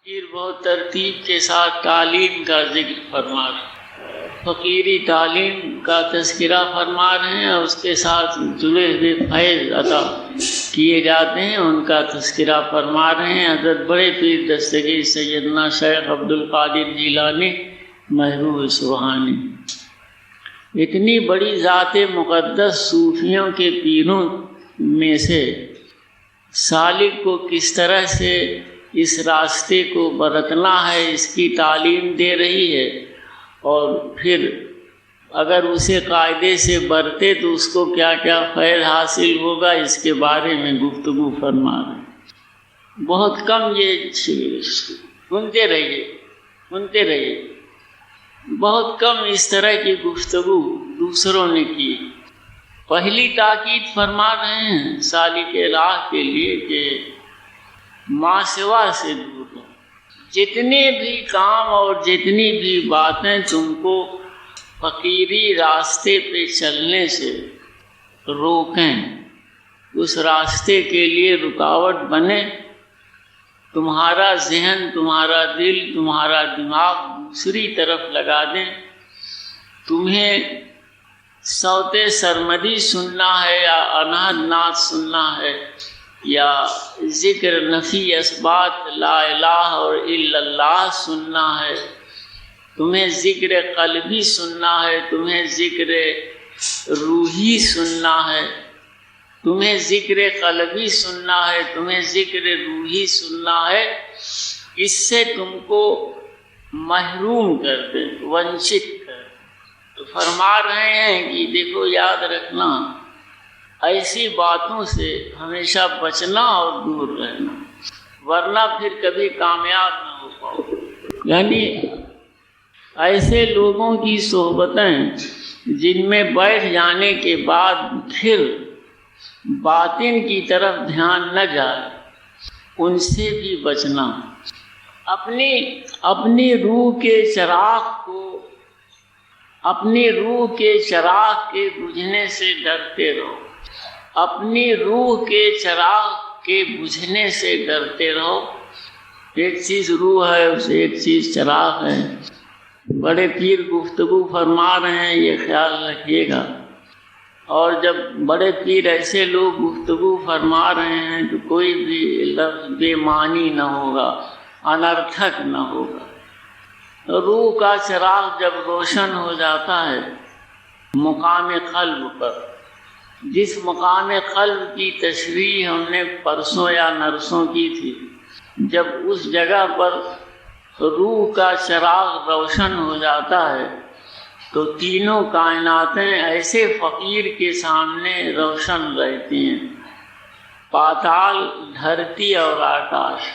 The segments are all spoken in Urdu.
فقیر بہت ترتیب کے ساتھ تعلیم کا ذکر فرما رہے ہیں، فقیری تعلیم کا تذکرہ فرما رہے ہیں اور اس کے ساتھ جڑے ہوئے فیض عطا کیے جاتے ہیں ان کا تذکرہ فرما رہے ہیں۔ حضرت بڑے پیر دستگیر سیدنا شیخ عبد القادر جیلانی محبوب سبحانی اتنی بڑی ذات مقدس صوفیوں کے پیروں میں سے سالک کو کس طرح سے اس راستے کو برتنا ہے اس کی تعلیم دے رہی ہے، اور پھر اگر اسے قاعدے سے برتے تو اس کو کیا کیا فیض حاصل ہوگا اس کے بارے میں گفتگو فرما رہے ہیں۔ بہت کم یہ سنتے رہیے بہت کم اس طرح کی گفتگو دوسروں نے کی۔ پہلی تاکید فرما رہے ہیں سالک راہ کے لیے کہ ماں سوا سے دور رہو، جتنے بھی کام اور جتنی بھی باتیں تم کو فقیری راستے پہ چلنے سے روکیں، اس راستے کے لیے رکاوٹ بنے، تمہارا ذہن، تمہارا دل، تمہارا دماغ دوسری طرف لگا دیں، تمہیں صوت سرمدی سننا ہے یا انہد نعت سننا ہے یا ذکر نفی اثبات لا الہ اور الا اللہ سننا ہے، تمہیں ذکر قلبی سننا ہے، تمہیں ذکر روحی سننا ہے، تمہیں ذکر قلبی سننا ہے، تمہیں ذکر روحی سننا ہے، اس سے تم کو محروم کر دے، ونچت کر۔ تو فرما رہے ہیں کہ دیکھو یاد رکھنا، ایسی باتوں سے ہمیشہ بچنا اور دور رہنا، ورنہ پھر کبھی کامیاب نہ ہو پاؤ۔ یعنی ایسے لوگوں کی صحبتیں جن میں بیٹھ جانے کے بعد پھر باطن کی طرف دھیان نہ جائے، ان سے بھی بچنا۔ اپنی روح کے چراغ کے بجھنے سے ڈرتے رہو، اپنی روح کے چراغ کے بجھنے سے ڈرتے رہو۔ ایک چیز روح ہے، اسے ایک چیز چراغ ہے۔ بڑے پیر گفتگو فرما رہے ہیں، یہ خیال رکھیے گا۔ اور جب بڑے پیر ایسے لوگ گفتگو فرما رہے ہیں تو کوئی بھی لفظ بے معنی نہ ہوگا، انرتھک نہ ہوگا۔ روح کا چراغ جب روشن ہو جاتا ہے مقام قلب پر، جس مقام قلب کی تشریح ہم نے پرسوں یا نرسوں کی تھی، جب اس جگہ پر روح کا چراغ روشن ہو جاتا ہے تو تینوں کائناتیں ایسے فقیر کے سامنے روشن رہتی ہیں، پاتال، دھرتی اور آکاش،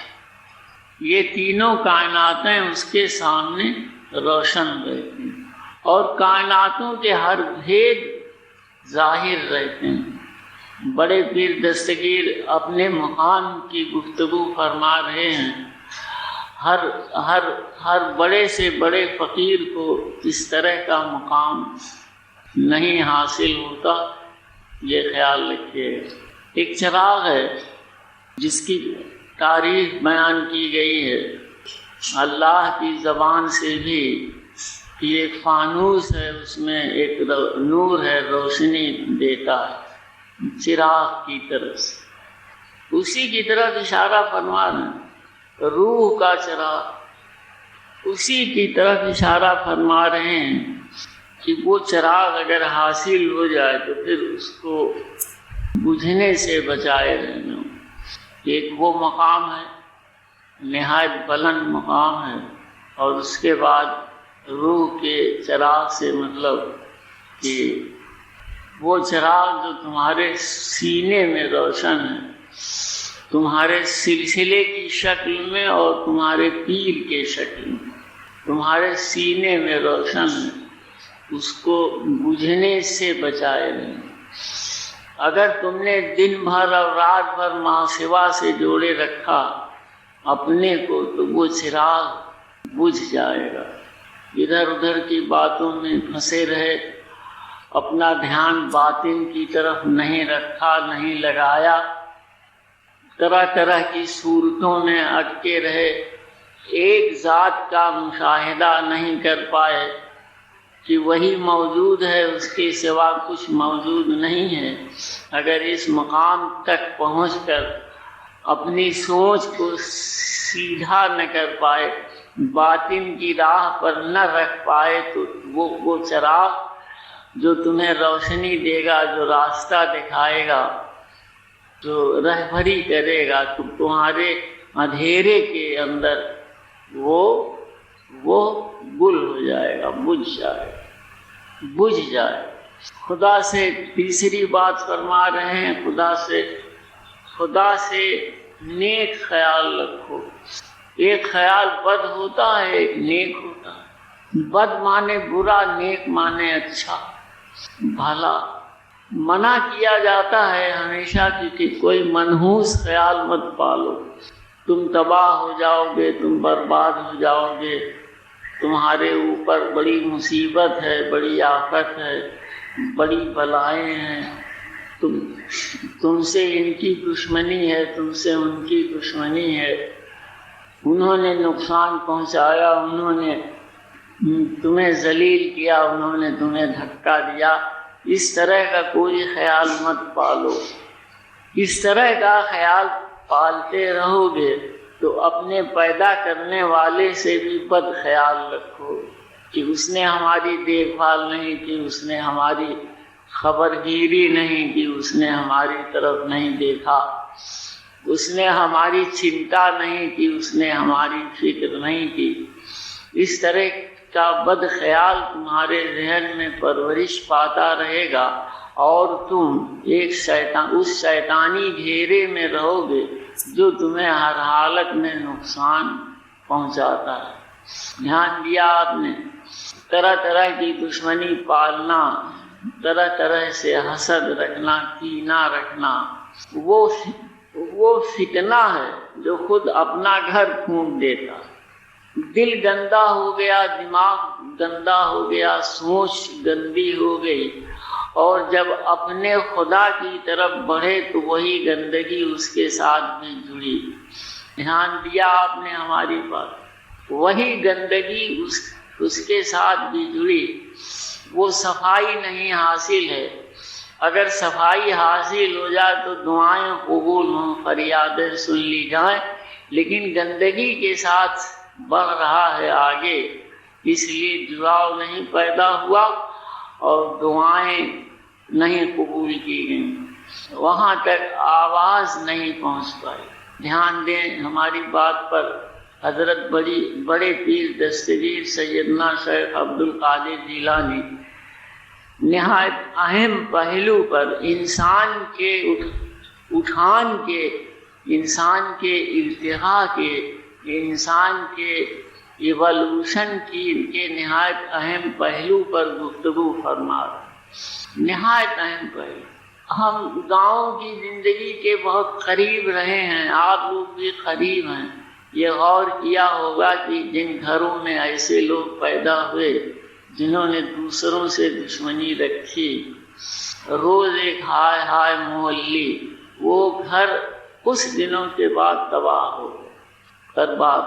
یہ تینوں کائناتیں اس کے سامنے روشن رہتی ہیں اور کائناتوں کے ہر بھید ظاہر رہتے ہیں۔ بڑے پیر دستگیر اپنے مقام کی گفتگو فرما رہے ہیں۔ ہر بڑے سے بڑے فقیر کو اس طرح کا مقام نہیں حاصل ہوتا، یہ خیال رکھیے۔ ایک چراغ ہے جس کی تعریف بیان کی گئی ہے اللہ کی زبان سے بھی، یہ ایک فانوس ہے، اس میں ایک نور ہے، روشنی دیتا ہے چراغ کی طرف سے، اسی کی طرف اشارہ فرما رہے ہیں۔ روح کا چراغ، اسی کی طرف اشارہ فرما رہے ہیں کہ وہ چراغ اگر حاصل ہو جائے تو پھر اس کو بجھنے سے بچائے رہنا۔ ایک وہ مقام ہے، نہایت بلند مقام ہے، اور اس کے بعد روح کے چراغ سے مطلب کہ وہ چراغ جو تمہارے سینے میں روشن ہے، تمہارے سلسلے کی شکل میں اور تمہارے پیر کے شکل میں، تمہارے سینے میں روشن ہے، اس کو بجھنے سے بچائے رہنا۔ اگر تم نے دن بھر اور رات بھر ماں سوا سے جوڑے رکھا اپنے کو تو وہ چراغ بجھ جائے گا۔ ادھر ادھر کی باتوں میں پھنسے رہے، اپنا دھیان باطن کی طرف نہیں رکھا، نہیں لگایا، طرح طرح کی صورتوں میں اٹکے رہے ایک ذات کا مشاہدہ نہیں کر پائے کہ وہی موجود ہے، اس کے سوا کچھ موجود نہیں ہے، اگر اس مقام تک پہنچ کر اپنی سوچ کو سیدھا نہ کر پائے، باطن کی راہ پر نہ رکھ پائے، تو وہ چراغ جو تمہیں روشنی دے گا، جو راستہ دکھائے گا، جو رہبری کرے گا تمہارے اندھیرے کے اندر، وہ گل ہو جائے گا، بجھ جائے۔ خدا سے تیسری بات فرما رہے ہیں، خدا سے نیک خیال رکھو۔ ایک خیال بد ہوتا ہے، ایک نیک ہوتا ہے۔ بد مانے برا، نیک مانے اچھا بھلا۔ منع کیا جاتا ہے ہمیشہ کہ کوئی منحوس خیال مت پالو، تم تباہ ہو جاؤ گے، تم برباد ہو جاؤ گے، تمہارے اوپر بڑی مصیبت ہے، بڑی آفت ہے، بڑی بلائیں ہیں، تم سے ان کی دشمنی ہے، تم سے ان کی دشمنی ہے، انہوں نے نقصان پہنچایا، انہوں نے تمہیں ذلیل کیا، انہوں نے تمہیں دھکا دیا۔ اس طرح کا کوئی خیال مت پالو۔ اس طرح کا خیال پالتے رہو گے تو اپنے پیدا کرنے والے سے بھی بد خیال رکھو کہ اس نے ہماری دیکھ بھال نہیں کی، اس نے ہماری خبر گیری نہیں کی، اس نے ہماری طرف نہیں دیکھا، اس نے ہماری چنتا نہیں کی، اس نے ہماری فکر نہیں کی۔ اس طرح کا بد خیال تمہارے ذہن میں پرورش پاتا رہے گا اور تم اس شیطانی گھیرے میں رہو گے جو تمہیں ہر حالت میں نقصان پہنچاتا ہے۔ دھیان دیا آپ نے؟ طرح طرح کی دشمنی پالنا، طرح طرح سے حسد رکھنا، کینہ رکھنا، وہ فتنہ ہے جو خود اپنا گھر پھونک دیتا ہے۔ دل گندا ہو گیا، دماغ گندا ہو گیا، سوچ گندی ہو گئی، اور جب اپنے خدا کی طرف بڑھے تو وہی گندگی اس کے ساتھ بھی جڑی۔ دھیان دیا آپ نے ہماری بات؟ وہی گندگی اس کے ساتھ بھی جڑی۔ وہ صفائی نہیں حاصل ہے۔ اگر صفائی حاصل ہو جائے تو دعائیں قبول ہوں، فریادیں سن لی جائیں، لیکن گندگی کے ساتھ بڑھ رہا ہے آگے، اس لیے جڑاؤ نہیں پیدا ہوا اور دعائیں نہیں قبول کی گئیں، وہاں تک آواز نہیں پہنچ پائی۔ دھیان دیں ہماری بات پر۔ حضرت بڑے پیر دستگیر سیدنا شیخ عبد القادر جیلانی نہایت اہم پہلو پر انسان کے اٹھان کے، انسان کے ارتقاء کے، انسان کے ایوولوشن کے نہایت اہم پہلو پر گفتگو فرما رہے ہیں۔ نہایت اہم پہلو۔ ہم گاؤں کی زندگی کے بہت قریب رہے ہیں، آپ لوگ بھی قریب ہیں۔ یہ غور کیا ہوگا کہ جن گھروں میں ایسے لوگ پیدا ہوئے جنہوں نے دوسروں سے دشمنی رکھی، روز ایک ہائے ہائے محلی، وہ گھر کچھ دنوں کے بعد تباہ ہو گئے، برباد۔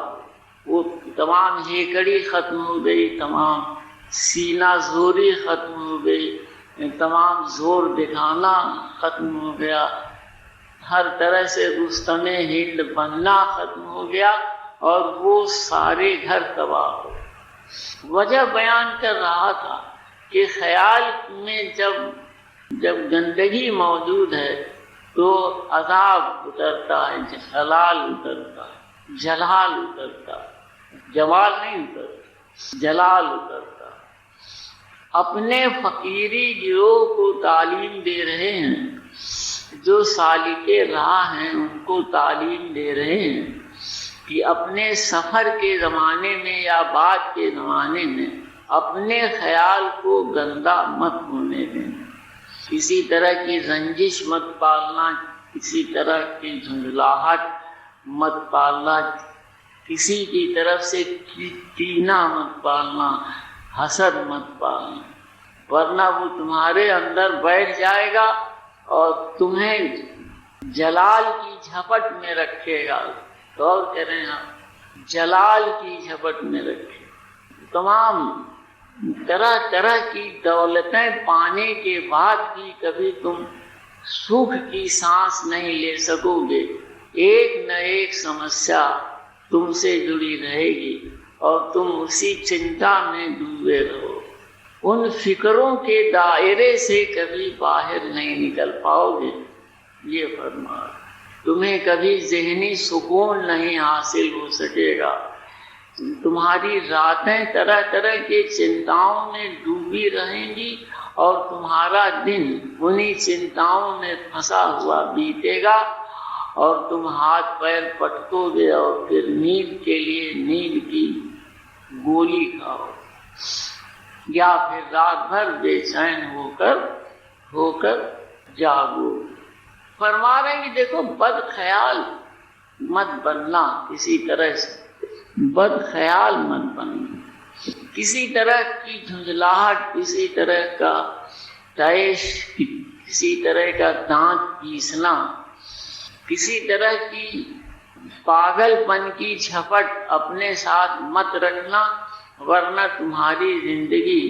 وہ تمام ہیکڑی ختم ہو گئی، تمام سینہ زوری ختم ہو گئی، تمام زور دکھانا ختم ہو گیا، ہر طرح سے رستم ہند بننا ختم ہو گیا، اور وہ سارے گھر تباہ ہو گئے۔ وجہ بیان کر رہا تھا کہ خیال میں جب گندگی موجود ہے تو عذاب اترتا ہے، جلال اترتا ہے، جلال اترتا ہے، جمال نہیں اترتا، جلال اترتا ہے۔ اپنے فقیری گروہ کو تعلیم دے رہے ہیں، جو سالک راہ ہیں ان کو تعلیم دے رہے ہیں کہ اپنے سفر کے زمانے میں یا بعد کے زمانے میں اپنے خیال کو گندا مت ہونے دیں، کسی طرح کی رنجش مت پالنا، کسی طرح کی جھنجھلاہٹ مت پالنا، کسی کی طرف سے کینہ مت پالنا، حسد مت پالنا، ورنہ وہ تمہارے اندر بیٹھ جائے گا اور تمہیں جلال کی جھپٹ میں رکھے گا۔ غور کریں آپ، جلال کی جھپٹ میں رکھے۔ تمام طرح طرح کی دولتیں پانے کے بعد بھی کبھی تم سکھ کی سانس نہیں لے سکو گے۔ ایک نہ ایک سمسیا تم سے جڑی رہے گی اور تم اسی چنتا میں ڈوبے رہو، ان فکروں کے دائرے سے کبھی باہر نہیں نکل پاؤ گے۔ یہ فرما تمہیں کبھی ذہنی سکون نہیں حاصل ہو سکے گا، تمہاری راتیں طرح طرح کے چنتاؤں میں ڈوبی رہیں گی اور تمہارا دن انہی چنتاؤں میں پھنسا ہوا بیتے گا، اور تم ہاتھ پیر پٹکو گے اور پھر نیند کے لیے نیند کی گولی کھاؤ، یا پھر رات بھر بے چین ہو کر جاگو۔ فرما رہے ہیں کہ دیکھو بد خیال مت بننا، کسی طرح سے بد خیال مت بننا، کسی طرح کی جھنجھلاہٹ، کسی طرح کا طیش، کسی طرح کا دانت پیسنا، کسی طرح کی پاگل پن کی جھپٹ اپنے ساتھ مت رکھنا، ورنہ تمہاری زندگی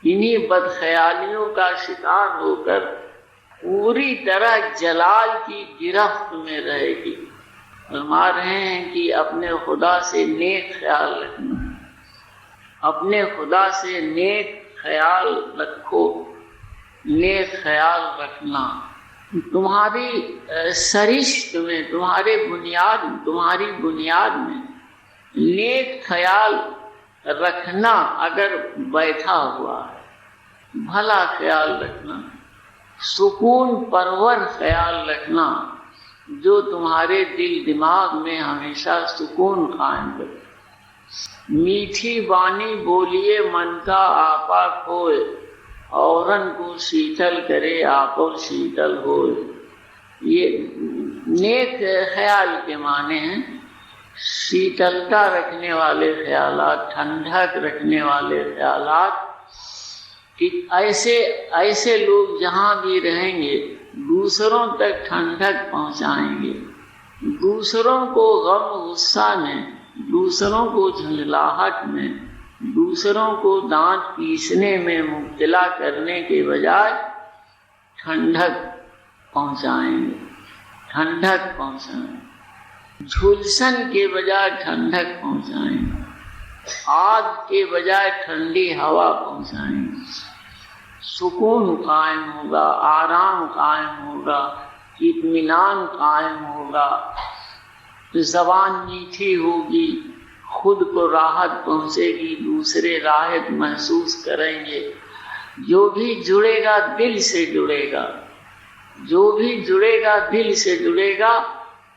انہی بد خیالیوں کا شکار ہو کر پوری طرح جلال کی گرفت میں رہے گی۔ فرما رہے ہیں کہ اپنے خدا سے نیک خیال رکھنا، اپنے خدا سے نیک خیال رکھو، نیک خیال رکھنا تمہاری سرشت میں، تمہاری بنیاد میں نیک خیال رکھنا اگر بیٹھا ہوا ہے، بھلا خیال رکھنا، سکون پرور خیال رکھنا جو تمہارے دل دماغ میں ہمیشہ سکون قائم کرے۔ میٹھی بانی بولیے من کا آپا کھوئے، اورن کو شیتل کرے آپ اور شیتل ہوئے۔ یہ نیک خیال کے معنی ہیں شیتلتا رکھنے والے خیالات، ٹھنڈک رکھنے والے خیالات، کہ ایسے لوگ جہاں بھی رہیں گے دوسروں تک ٹھنڈک پہنچائیں گے، دوسروں کو غم غصہ میں، دوسروں کو جھنجھلاہٹ میں، دوسروں کو دانت پیسنے میں مبتلا کرنے کے بجائے ٹھنڈک پہنچائیں گے، ٹھنڈک پہنچائیں گے، جھلسن کے بجائے ٹھنڈک پہنچائیں گے، آگ کے بجائے ٹھنڈی ہوا پہنچائیں گے، سکون قائم ہوگا، آرام قائم ہوگا، اطمینان قائم ہوگا، زبان میٹھی ہوگی، خود کو راحت پہنچے گی، دوسرے راحت محسوس کریں گے۔ جو بھی جڑے گا دل سے جڑے گا، جو بھی جڑے گا دل سے جڑے گا،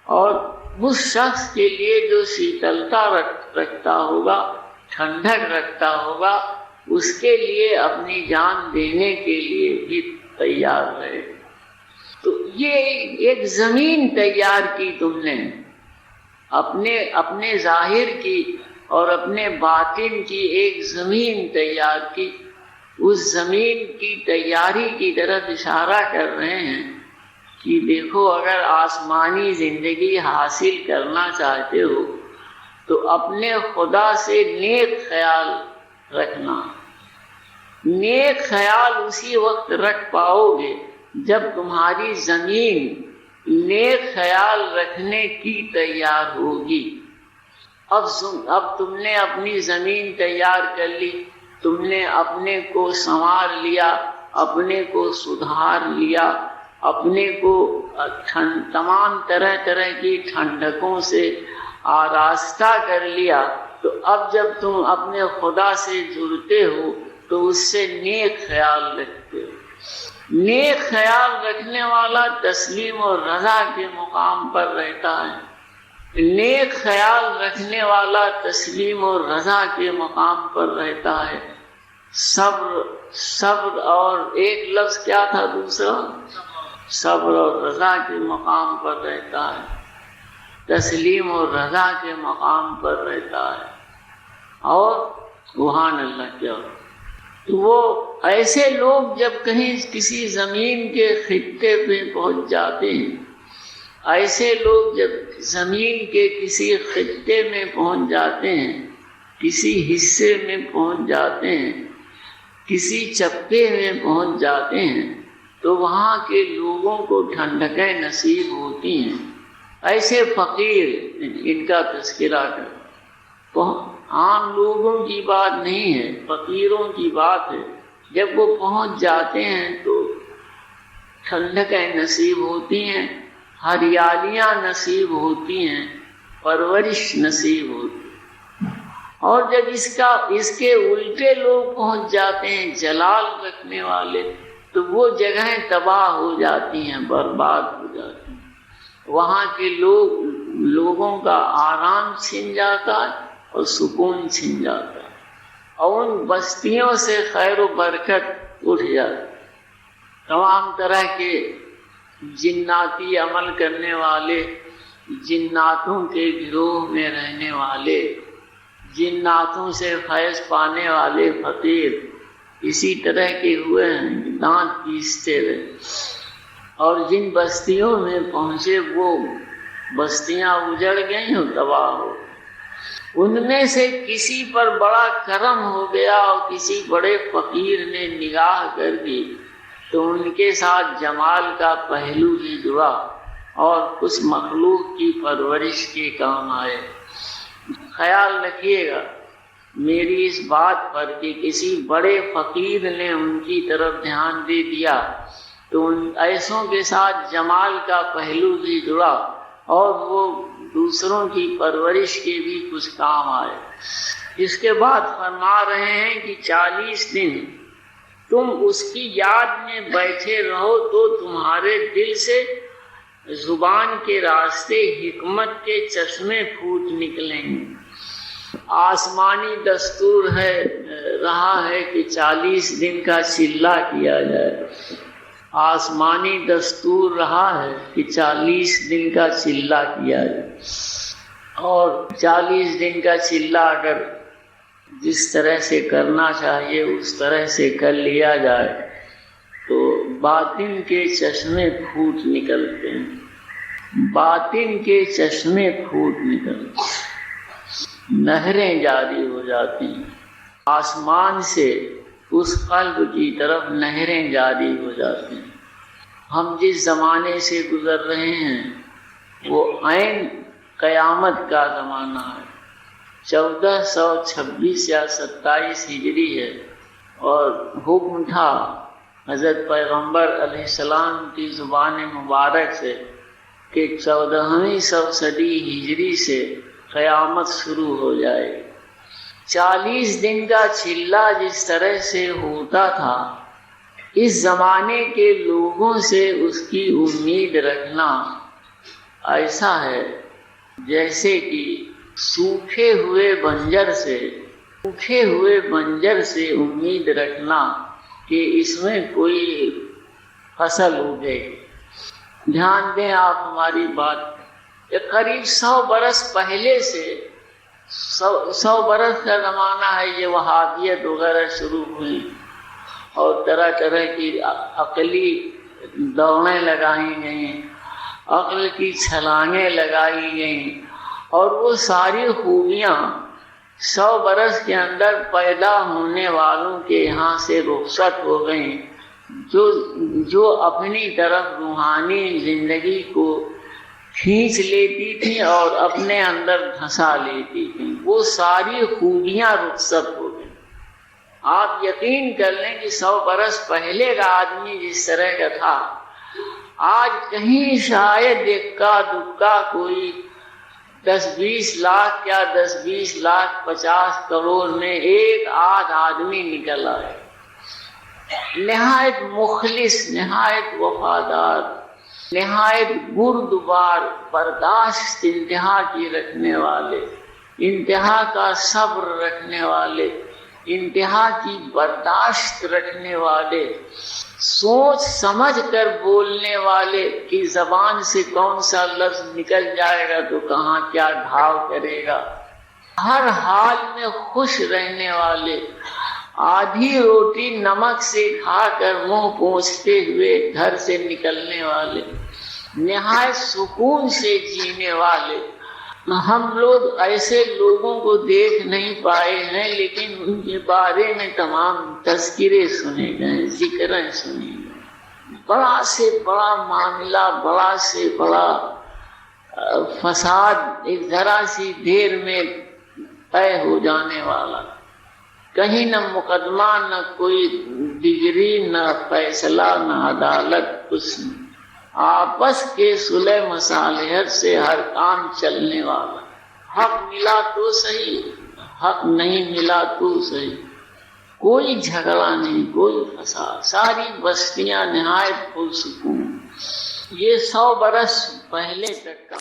اور اس شخص کے لیے جو شیتلتا رکھتا ہوگا، ٹھنڈک رکھتا ہوگا، اس کے لیے اپنی جان دینے کے لیے بھی تیار رہے۔ تو یہ ایک زمین تیار کی تم نے، اپنے ظاہر کی اور اپنے باطن کی ایک زمین تیار کی۔ اس زمین کی تیاری کی طرف اشارہ کر رہے ہیں کہ دیکھو اگر آسمانی زندگی حاصل کرنا چاہتے ہو تو اپنے خدا سے نیک خیال رکھنا۔ نیک خیال اسی وقت رکھ پاؤ گے جب تمہاری زمین نیک خیال رکھنے کی تیار ہوگی۔ اب تم نے اپنی زمین تیار کر لی، تم نے اپنے کو سنوار لیا، اپنے کو سدھار لیا، اپنے کو تمام طرح طرح کی ٹھنڈکوں سے آراستہ کر لیا، تو اب جب تم اپنے خدا سے جڑتے ہو تو اس سے نیک خیال رکھتے ہو۔ نیک خیال رکھنے والا تسلیم اور رضا کے مقام پر رہتا ہے، نیک خیال رکھنے والا تسلیم اور رضا کے مقام پر رہتا ہے۔ صبر اور ایک لفظ کیا تھا دوسرا؟ صبر اور رضا کے مقام پر رہتا ہے، تسلیم اور رضا کے مقام پر رہتا ہے، اور سبحان اللہ کیا ہو۔ تو وہ ایسے لوگ جب کہیں کسی زمین کے خطے پہ پہنچ جاتے ہیں ایسے لوگ جب زمین کے کسی خطے میں پہنچ جاتے ہیں، کسی حصے میں پہنچ جاتے ہیں، کسی چپے میں پہنچ جاتے ہیں، تو وہاں کے لوگوں کو ٹھنڈکیں نصیب ہوتی ہیں۔ ایسے فقیر، ان کا تذکرہ کر، عام لوگوں کی بات نہیں ہے، فقیروں کی بات ہے۔ جب وہ پہنچ جاتے ہیں تو ٹھنڈکیں نصیب ہوتی ہیں، ہریالیاں نصیب ہوتی ہیں، پرورش نصیب ہوتی ہے۔ اور جب اس کے الٹے لوگ پہنچ جاتے ہیں، جلال رکھنے والے، تو وہ جگہیں تباہ ہو جاتی ہیں، برباد ہو جاتی ہیں۔ وہاں کے لوگوں کا آرام چھن جاتا ہے اور سکون چھن جاتا ہے، اور ان بستیوں سے خیر و برکت اٹھ جاتی ہے۔ تمام طرح کے جناتی عمل کرنے والے، جناتوں کے گروہ میں رہنے والے، جناتوں سے فیض پانے والے فقیر اسی طرح کے ہوئے ہیں، دانت پیستے رہے۔ اور جن بستیوں میں پہنچے وہ بستیاں اجڑ گئیں اور تباہ ہو گئیں۔ ان میں سے کسی پر بڑا کرم ہو گیا اور کسی بڑے فقیر نے نگاہ کر دی تو ان کے ساتھ جمال کا پہلو بھی جڑا اور کچھ مخلوق کی پرورش کے کام آئے۔ خیال رکھیے گا میری اس بات پر کہ کسی بڑے فقیر نے ان کی طرف دھیان دے دیا تو ان ایسوں کے ساتھ جمال کا پہلو بھی جڑا اور وہ دوسروں کی پرورش کے بھی کچھ کام آئے۔ اس کے بعد فرما رہے ہیں کہ 40 دن تم اس کی یاد میں بیٹھے رہو تو تمہارے دل سے زبان کے راستے حکمت کے چشمے پھوٹ نکلیں گے۔ آسمانی دستور رہا ہے کہ 40 دن کا چلہ کیا جائے۔ آسمانی دستور رہا ہے کہ 40 دن کا چلہ کیا جائے، اور 40 دن کا چلہ اگر جس طرح سے کرنا چاہیے اس طرح سے کر لیا جائے تو باطن کے چشمے پھوٹ نکلتے ہیں، باطن کے چشمے پھوٹ نکلتے ہیں، نہریں جاری ہو جاتی ہیں، آسمان سے اس قلب کی طرف نہریں جاری ہو جاتی ہیں۔ ہم جس زمانے سے گزر رہے ہیں وہ عین قیامت کا زمانہ ہے، 1426 یا 27 ہجری ہے، اور حکم تھا حضرت پیغمبر علیہ السلام کی زبان مبارک سے کہ 14ویں صدی ہجری سے قیامت شروع ہو جائے گی۔ 40 دن کا چلہ جس طرح سے ہوتا تھا، اس زمانے کے لوگوں سے اس کی امید رکھنا ایسا ہے جیسے کہ سوکھے ہوئے بنجر سے امید رکھنا کہ اس میں کوئی فصل اگے۔ دھیان دیں آپ ہماری بات، قریب 100 برس پہلے سے 100 برس کا زمانہ ہے، یہ وہابیت وغیرہ شروع ہوئی اور طرح طرح کی عقلی دوڑیں لگائی گئیں، عقل کی چھلانگیں لگائی گئیں، اور وہ ساری خوبیاں 100 برس کے اندر پیدا ہونے والوں کے یہاں سے رخصت ہو گئیں، جو اپنی طرف روحانی زندگی کو کھینچ لیتی تھیں اور اپنے اندر دھسا لیتی تھیں، وہ ساری خوبیاں رخصت ہو گئیں۔ آپ یقین کر لیں کہ 100 برس پہلے کا آدمی جس طرح کا تھا، آج کہیں شاید اکا دکا کوئی 10-20 لاکھ یا 10-20 لاکھ 50 کروڑ میں ایک آدھ آدمی نکل آئے، نہایت مخلص، نہایت وفادار، نہایت بردبار، برداشت انتہا کی رکھنے والے، انتہا کا صبر رکھنے والے، انتہا کی برداشت رکھنے والے، سوچ سمجھ کر بولنے والے کہ زبان سے کون سا لفظ نکل جائے گا تو کہاں کیا گھاؤ کرے گا، ہر حال میں خوش رہنے والے، آدھی روٹی نمک سے کھا کر منہ پوچھتے ہوئے گھر سے نکلنے والے، نہایت سکون سے جینے والے. ہم لوگ ایسے لوگوں کو دیکھ نہیں پائے ہیں، لیکن ان کے بارے میں تمام تذکرے سنے گئے، ذکریں سنے گئے. بڑا سے بڑا معاملہ، بڑا سے بڑا فساد ایک ذرا سی دیر میں طے ہو جانے والا. کہیں نہ مقدمہ، نہ کوئی ڈگری، نہ فیصلہ، نہ عدالت، کچھ نہیں. آپس کے صلح مصالحت سے ہر کام چلنے والا. حق ملا تو صحیح، حق نہیں ملا تو صحیح. کوئی جھگڑا نہیں، کوئی فساد. ساری بستیاں نہایت پرسکون. یہ 100 برس پہلے تک کا